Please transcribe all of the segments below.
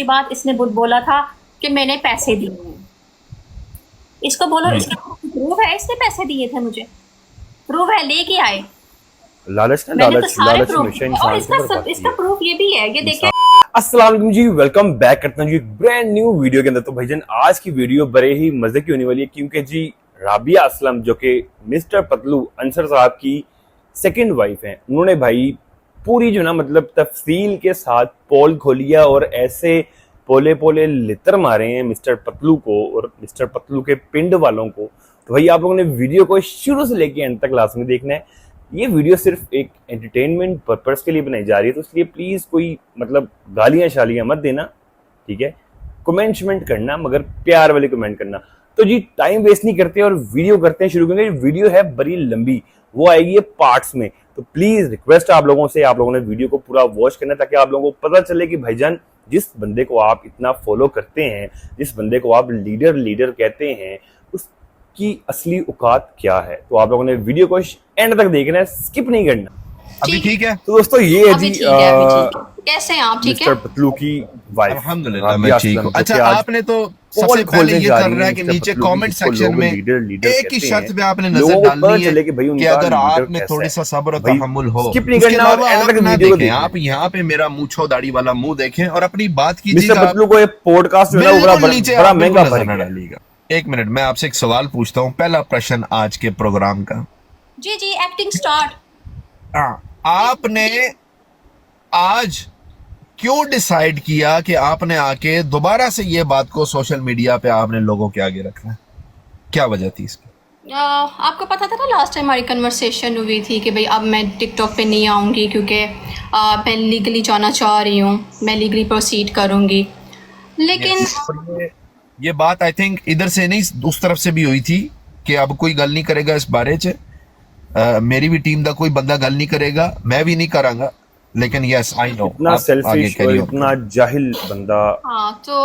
के बाद इसने बोला था कि मैंने पैसे दिए हैं। इसको बोलो इसका प्रूफ है, इसने पैसे दिए थे मुझे, प्रूफ है, लेके आए। लालच ना, मैंने तो लालच सारे लालच प्रूफ, हमेशा और इंसान को बर्बाद इसका है। प्रूफ ये भी है, ये देखिए। अस्सलाम वालेकुम जी, वेलकम बैक करता हूँ जी एक ब्रांड न्यू वीडियो के अंदर। तो भाईजान आज की वीडियो बड़े ही मजे की होने वाली है, क्योंकि जी राबिया असलम जो कि मिस्टर पतलू अंसर साहब की सेकंड वाइफ हैं, उन्होंने भाई पूरी जो ना मतलब तफसील के साथ पोल खोलिया और ऐसे पोले पोले लितर मारे हैं मिस्टर पतलू को और मिस्टर पतलू के पिंड वालों को। तो भाई आप लोगों ने वीडियो को शुरू से लेके एंड तक लास्ट में देखना है। ये वीडियो सिर्फ एक एंटरटेनमेंट पर्पस के लिए बनाई जा रही है, तो इसलिए प्लीज कोई मतलब गालियां शालियां मत देना, ठीक है। कमेंट शमेंट करना, मगर प्यार वाले कमेंट करना। तो जी टाइम वेस्ट नहीं करते और वीडियो करते हैं शुरू करेंगे। वीडियो है बड़ी लंबी, वो आएगी ये पार्ट्स में, तो प्लीज रिक्वेस्ट आप लोगों से, आप लोगों ने वीडियो को पूरा वॉच करना ताकि आप लोगों को पता चले कि भाईजान जिस बंदे को आप इतना फॉलो करते हैं, जिस बंदे को आप लीडर कहते हैं, उसकी असली औकात क्या है। तो आप लोगों ने वीडियो को एंड तक देखना है, स्किप नहीं करना। अभी ठीक है। तो दोस्तों ये है जी कैसे हैं आप? ठीक मिस्टर है, पतलू की वाइफ अल्हम्दुलिल्लाह मैं ठीक हूँ। अच्छा, आपने तो सबसे पहले ये कर रहा है कि नीचे कमेंट सेक्शन में एक ही शर्त पे आपने नजर डालनी है कि अगर आप में थोड़ी सा सब्र और तहम्मुल हो, उसके अलावा आप ना देखें, आप यहाँ पे मेरा मूंछो दाढ़ी वाला मुंह देखें और अपनी बात कीजिएगा। मिस्टर पतलू को ये पॉडकास्ट जो है बड़ा महंगा नजर न डालिएगा। एक मिनट, मैं आपसे एक सवाल पूछता हूँ, पहला प्रश्न आज के प्रोग्राम का। जी जी, एक्टिंग स्टार्ट। आपने आज क्यों डिसाइड किया कि आपने आके दोबारा से ये बात को सोशल मीडिया पे आपने लोगों के आगे रखना है? क्या वजह थी इसकी? आपको पता था ना लास्ट टाइम हमारी कन्वर्सेशन हुई थी कि भाई अब मैं टिकटॉक पे नहीं आऊँगी क्योंकि मैं लीगली जाना चाह रही हूँ, मैं लीगली प्रोसीड करूँगी। लेकिन ये बात आई थिंक इधर से नहीं उस तरफ से भी हुई थी कि अब कोई गल नहीं करेगा इस बारे च। मेरी भी टीम का कोई बंदा गल नहीं करेगा, मैं भी नहीं करांगा, लेकिन यस आई नो इतना सेल्फिश और इतना जाहिल बंदा तो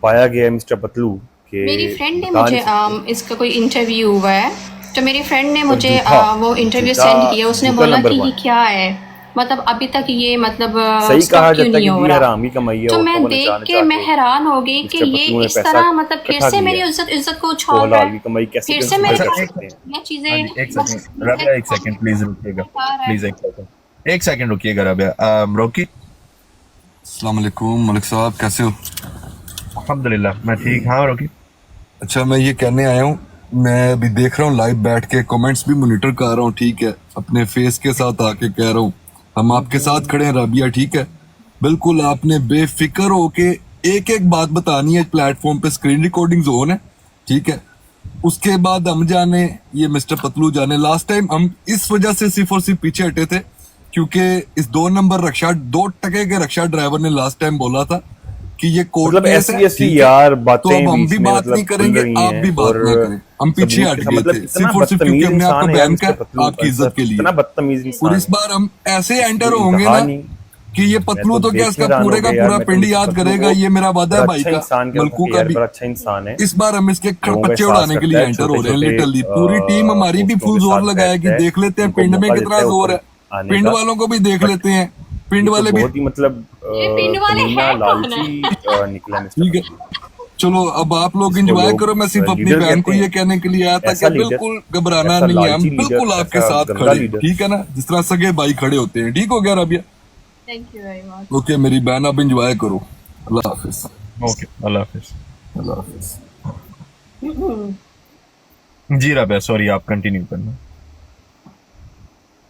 पाया गया है मिस्टर पतलू के। मेरी फ्रेंड ने मुझे इसका कोई इंटरव्यू हुआ है, तो मेरी फ्रेंड ने मुझे वो इंटरव्यू सेंड किया। उसने बोला कि ये क्या है, मतलब अभी तक ये मतलब सही कहा जाता है कि ये हराम की कमाई है। तो मैं देख के मैं हैरान हो गई कि ये इस तरह मतलब फिर से मेरी इज्जत को उछाल रहा है, फिर से मेरे ये चीजें। एक सेकंड प्लीज रुकिएगा, प्लीज एक सेकंड रुकिएगा राबिया। रोकी, अस्सलाम वालेकुम मलिक साहब, कैसे हो? अल्हम्दुलिल्लाह मैं ठीक। हाँ रोकी। अच्छा, मैं ये कहने आया हूँ, मैं अभी देख रहा हूँ लाइव बैठ के, कमेंट्स भी मॉनिटर कर रहा हूँ, ठीक है। अपने फेस के साथ आके कह रहा हूँ हम आपके साथ खड़े हैं राबिया, ठीक है। बिल्कुल आपने बेफिक्र होके एक एक बात बतानी है प्लेटफॉर्म पे, स्क्रीन रिकॉर्डिंग्स ऑन है, ठीक है। उसके बाद हम जाने, ये मिस्टर पतलू जाने, लास्ट टाइम हम इस वजह से सिर्फ और सिर्फ पीछे हटे थे क्योंकि इस 2 नंबर रक्षा 2 टके के रक्षा ड्राइवर ने लास्ट टाइम बोला था कि ये कोर्ट मतलब केस है, ऐसी यार बातें, तो अब हम भी बात नहीं करेंगे, आप भी बात ना करें। हम पीछे हट गए थे सिर्फ और सिर्फ क्योंकि हमने आपको बैन किया आपकी इज्जत के लिए। इतना बदतमीज इंसान और इस बार हम ऐसे एंटर होंगे ना कि ये पतलू तो क्या इसका पूरे का पूरा पिंड याद करेगा। ये मेरा वादा है भाई का, मलकू का भी। अच्छा इंसान है। इस बार हम इसके खड़पच्चे उड़ाने के लिए एंटर हो रहे हैं लिटरली। पूरी टीम हमारी भी फुल जोर लगाया कि देख लेते हैं पिंड में कितना जोर है, पिंड वालों को भी देख लेते हैं, पिंड वाले भी बहुत ही मतलब पिंड वाले हैं लालची निकला। ठीक है, चलो अब आप लोग एंजॉय करो। मैं सिर्फ अपनी बहन को ये कहने के लिए आया था कि बिल्कुल घबराना नहीं है, हम बिल्कुल आपके साथ खड़े, ठीक है ना, जिस तरह सगे भाई खड़े होते हैं। ठीक हो गया Rabia? Thank you very much. Okay मेरी बहन, आप एंजॉय करो। अल्लाह हाफिज। ओके, अल्लाह हाफिज। अल्लाह हाफिज। जी राबिया, सॉरी, आप कंटिन्यू करना।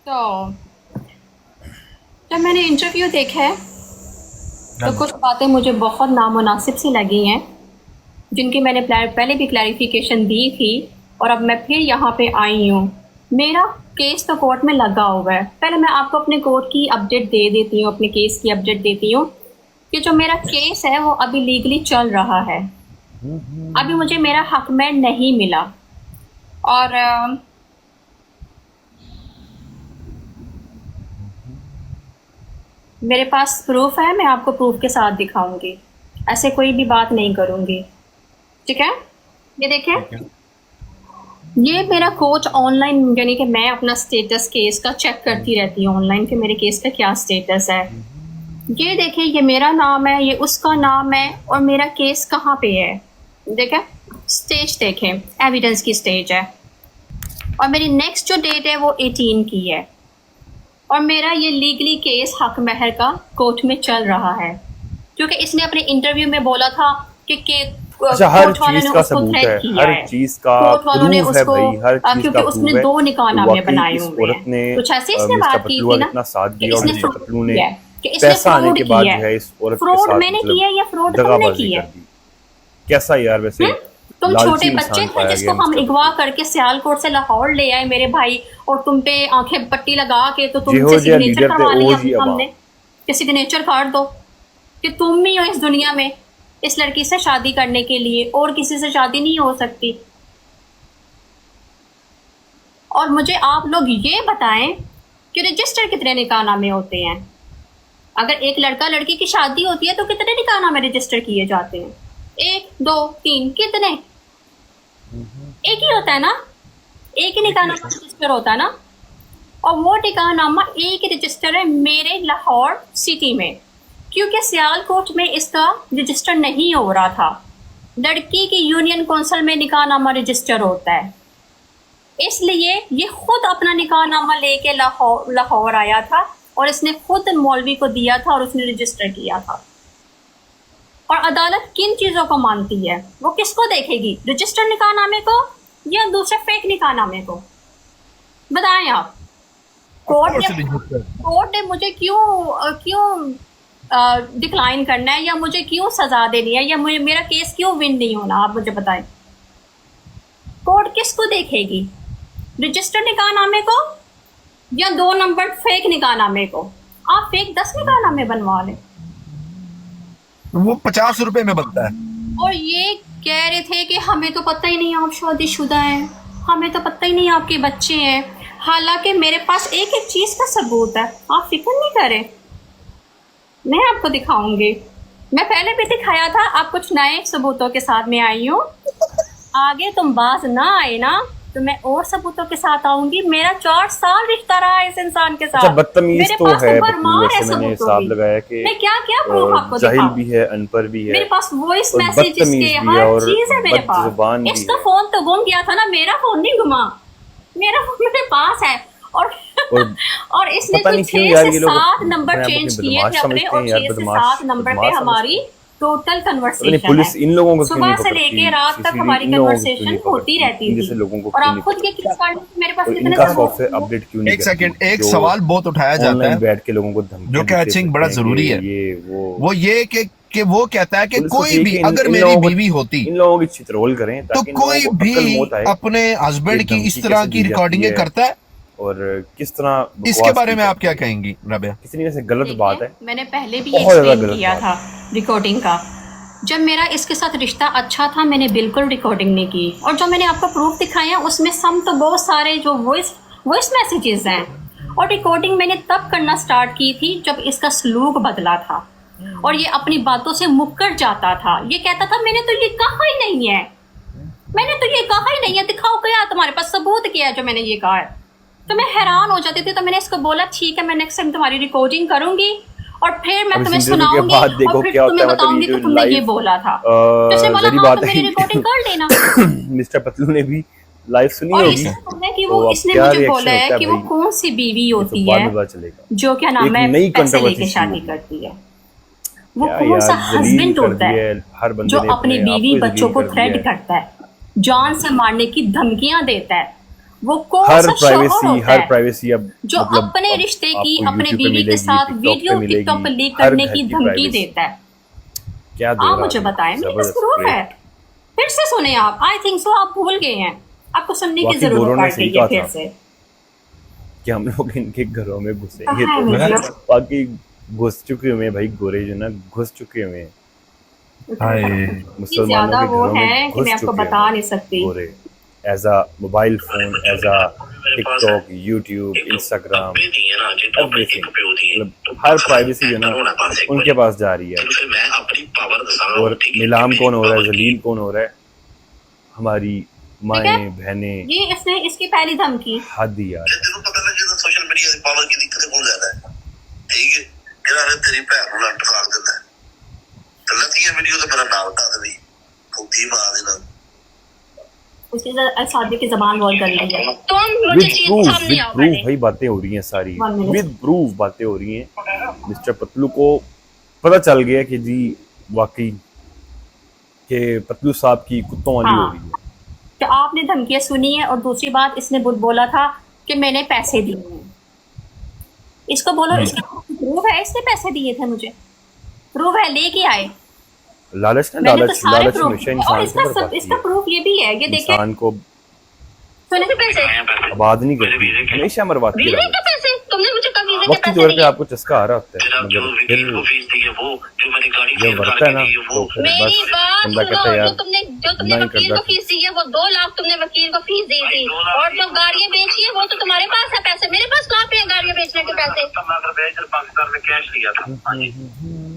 तो जब मैंने इंटरव्यू देखा है तो कुछ बातें मुझे बहुत नामुनासिब सी लगी हैं, जिनकी मैंने पहले भी क्लैरिफिकेशन दी थी और अब मैं फिर यहाँ पे आई हूँ। मेरा केस तो कोर्ट में लगा हुआ है। पहले मैं आपको अपने कोर्ट की अपडेट दे देती हूँ, अपने केस की अपडेट देती हूँ कि जो मेरा केस है वो अभी लीगली चल रहा है। अभी मुझे मेरा हक में नहीं मिला और मेरे पास प्रूफ है, मैं आपको प्रूफ के साथ दिखाऊंगी, ऐसे कोई भी बात नहीं करूंगी, ठीक है। ये देखें, ये मेरा कोच ऑनलाइन, यानी कि मैं अपना स्टेटस केस का चेक करती रहती हूँ ऑनलाइन कि मेरे केस का क्या स्टेटस है। ये देखिए, ये मेरा नाम है, ये उसका नाम है, और मेरा केस कहाँ पे है देखें, स्टेज देखें, एविडेंस की स्टेज है, और मेरी नेक्स्ट जो डेट है वो 18 की है, और मेरा ये लीगली केस हक महर का कोर्ट में चल रहा है, क्योंकि इसने अपने इंटरव्यू में बोला था कि अच्छा, हर चीज का सबूत है, हर चीज का प्रूफ है भाई, हर चीज क्योंकि का उसने प्रूफ है। 2 निकाहनामे बनाए इस हुए औरत ने हैं, कुछ ऐसे इसने मिस्टर बात की पतलू थी ना इतना साथ कि दिया, और इसने मिस्टर फ्रॉड पतलू ने किया है, कि इसने पैसा आने फ्रॉड के बाद किया जो है इस औरत के फ्रॉड साथ मैंने किया या फ्रॉड तुमने दगाबाजी किया कर दी। कैसा यार वैसे तुम लालची छोटे इंसान बच्चे थे पाया जिसको गया हम मिस्टर अगवा पतलू। करके सियालकोट से लाहौर ले आए मेरे भाई, और तुम पे आंखें पट्टी लगा के तो जेहो तुमसे जिहा सिग्नेचर लीडर थे करवा लिया वो जी हमने कि सिग्नेचर काट दो कि तुम ही हो इस दुनिया में इस लड़की से शादी करने के लिए, और किसी से शादी नहीं हो सकती। और मुझे आप लोग ये बताएं कि रजिस्टर कितने निकाहनामे होते हैं? अगर एक लड़का लड़की की शादी होती है तो कितने निकाहनामे रजिस्टर किए जाते हैं? 1 2 3 कितने? एक ही होता है ना, एक ही निकाहनामा रजिस्टर होता है ना, और वो निकाहनामा एक ही रजिस्टर है मेरे लाहौर सिटी में, क्योंकि सियालकोट में इसका रजिस्टर नहीं हो रहा था। लड़की की यूनियन कौंसिल में निकाहनामा रजिस्टर होता है, इसलिए ये खुद अपना निकाहनामा लेके लाहौर आया था, और इसने खुद मौलवी को दिया था और उसने रजिस्टर किया था। और अदालत किन चीज़ों को मानती है? वो किसको देखेगी, रजिस्टर निकाहनामे को या दूसरे फेक निकाहनामे को? बताएं आप। कोर्ट ने मुझे क्यों डिक्लाइन करना है, या मुझे क्यों सजा देनी है, या मेरा केस क्यों विन नहीं होना? आप मुझे बताएं। कोर्ट किसको देखेगी, रजिस्टर निकाहनामे को या 2 नंबर फेक निकाहनामे को? आप फेक 10 निकाहनामे बनवा लें, वो 50 रुपए में बनता है। और ये कह रहे थे कि हमें तो पता ही नहीं आप शादीशुदा हैं, हमें तो पता ही नहीं आपके बच्चे हैं, हालांकि मेरे पास एक एक चीज़ का सबूत है। आप फिक्र नहीं करें, मैं आपको दिखाऊंगी। मैं पहले भी दिखाया था, आप कुछ नए सबूतों के साथ में आई हूँ। आगे तुम बाज ना आए ना तो मैं और सबूतों के साथ आऊंगी। मेरा 4 साल रिश्ता रहा है इस इंसान के साथ। अच्छा, बदतमीज तो है, वैसे मैंने हिसाब लगाया कि मैं क्या क्या प्रूफ आपको जाहिल भी है, अनपढ़ भी है, मेरे पास वॉइस और मैसेजेस के हर चीज है मेरे पास। बदजुबान भी इसका है। फोन तो गुम गया था ना, मेरा फोन नहीं गुमा, मेरा फोन मेरे पास है। और इसने कोई 6 से 7 नंबर चेंज किए थे अपने, और 6 से 7 नंबर पे हमारी टोटल कन्वर्सेशन पुलिस इन लोगों को सुबह से लेके रात तक हमारी कन्वर्सेशन होती रहती थी। और आप खुद ये किस कारण मेरे पास कितने सॉफ्टवेयर अपडेट क्यों नहीं? एक सेकंड, एक सवाल बहुत उठाया जाता है बैठ के लोगों को धमकी, जो कि आई थिंक बड़ा जरूरी है। वो ये कि वो कहता है कि कोई भी अगर मेरी बीवी होती, इन लोगों की चित्रहोल करें तो कोई भी अपने हस्बैंड की इस तरह की रिकॉर्डिंगें करता है, और किस तरह इसके बारे में आप क्या कहेंगी राबिया? किसी ने गलत बात है। मैंने पहले भी ये एक्सप्लेन किया था रिकॉर्डिंग का। जब मेरा इसके साथ रिश्ता अच्छा था मैंने बिल्कुल रिकॉर्डिंग नहीं की, और जो मैंने आपको प्रूफ दिखाया उसमें सम तो बहुत सारे जो वॉइस मैसेजेस हैं, और रिकॉर्डिंग मैंने तब करना स्टार्ट की थी जब इसका सलूक बदला था, और ये अपनी बातों से मुक्कर जाता था। ये कहता था मैंने तो ये कहा ही नहीं है, मैंने तो ये कहा ही नहीं है, दिखाओ क्या तुम्हारे पास सबूत क्या है जो मैंने ये कहा है। तो मैं हैरान हो जाती थी। तो मैंने इसको बोला ठीक है, मैं नेक्स्ट टाइम तुम्हारी रिकॉर्डिंग करूंगी और फिर मैं तुम्हें सुनाऊंगी और फिर तुम्हें बताऊंगी कि तुमने ये बोला था। तो उसने बोला हाँ तो मेरी रिकॉर्डिंग कर लेना। मिस्टर पतलू ने भी लाइव सुनी होगी, कि वो इसने मुझे बोला है कि वो कौन सी बीवी होती है जो क्या नाम है पैसे लेके शादी करती है, वो कौन सा हस्बैंड होता है जो अपनी बीवी बच्चों को थ्रेट करता है, जान से मारने की धमकियां देता है, वो कौन सा हर प्राइवेसी अब जो अपने रिश्ते की अपने बीवी के साथ वीडियो टिकटॉक पर लीक करने की धमकी देता है। क्या आप मुझे बताएं, मेरे पास प्रूफ है। फिर से सुने आप, आई थिंक सो आप भूल गए हैं, आपको सुनने की जरूरत पड़ गई है फिर से कि हम लोग इनके घरों में घुसेंगे तो बाकी घुस चुके हुए भाई, गोरे जो ना घुस चुके हुए मुसलमानों के घरों में कि मैं आपको बता नहीं सकती। गोरे as a mobile phone, as a TikTok, YouTube, Instagram, everything, मतलब हर प्राइवेसी जो ना उनके पास जा रही है। और नीलाम कौन हो रहा है, जलील कौन हो रहा है? हमारी माएँ बहनें। ये इसने इसकी पहली धमकी हद यार। सोशल मीडिया से पावर की दिक्कतें बहुत ज्यादा है, ठीक है। ਇਹਨਾਂ ਨੇ ਤੇਰੀ ਭੈਣ ਨੂੰ ਲੱਟ ਫਾੜ ਦਿੰਦਾ ਗਲਤ ਹੀ ਵੀਡੀਓ ਤੇ ਮੇਰਾ ਨਾਮ ਹਟਾ ਦੇਣੀ ਫੁੱਦੀ ਮਾਰ ਦੇਣਾ उसकी शादी की जबान बहुत कर ली है तो विद प्रूफ भाई बातें हो रही हैं सारी विद प्रूफ बातें हो रही हैं मिस्टर पतलू को पता चल गया कि जी वाकई कि पतलू साहब की कुत्तों वाली हो रही है तो आपने धमकियां सुनी है और दूसरी बात इसने बोला था कि मैंने पैसे दिए हैं इसको बोलो इसका प्रूफ है इसने पैसे दिए थे मुझे प्रूफ है लेके आए लालच ना लालच लालच हमेशा इंसान को इसका प्रूफ ये भी है कि देखिए इंसान को सोने के पैसे आबाद नहीं करती हमेशा मरवाती वीजे के पैसे तुमने मुझे कब वीजे के वक्त पैसे तौर पे दिए आपको चस्का आ रहा होता है मगर फिर जब बढ़ता है ना तो फिर मेरी बस बात बंदा सुनो कहता है जो तुमने नहीं वकील को करता फीस दी है वो 2 लाख तुमने वकील को फीस दी थी और जो गाड़ियां बेची है वो तो तुम्हारे पास है पैसे मेरे पास कहाँ पे है गाड़ियां बेचने के पैसे पाकिस्तान में कैश लिया था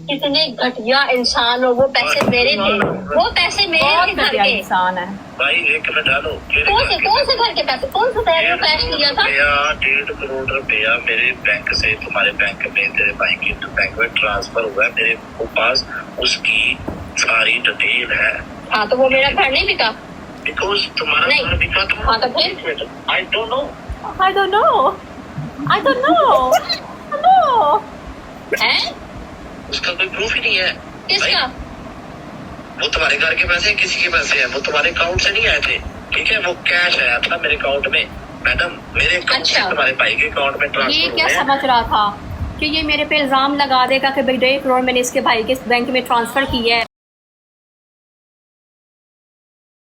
इतने घटिया इंसान हो वो पैसे मेरे थे वो पैसे मेरे थे घर के इंसान है भाई एक मिनट डालो कौन से घर के पैसे कौन सा कैश लिया था 1.5 करोड़ रुपया मेरे बैंक से तुम्हारे बैंक में तेरे भाई के बैंक में ट्रांसफर हुआ है मेरे पास उसकी सारी डिटेल है हाँ तो वो मेरा घर नहीं बिका बिकॉज तुम्हारा घर बिका तो हाँ तो फिर आई डोंट नो हैं उसका कोई प्रूफ ही नहीं है किसका वो तुम्हारे घर के पैसे किसी के पैसे हैं वो तुम्हारे अकाउंट से नहीं आए थे ठीक है वो कैश आया था मेरे अकाउंट में मैडम मेरे अकाउंट से तुम्हारे भाई के अकाउंट में ट्रांसफर ये क्या समझ रहा था कि ये मेरे पे इल्जाम लगा देगा कि भाई 1.5 करोड़ मैंने इसके भाई के बैंक में ट्रांसफर किया है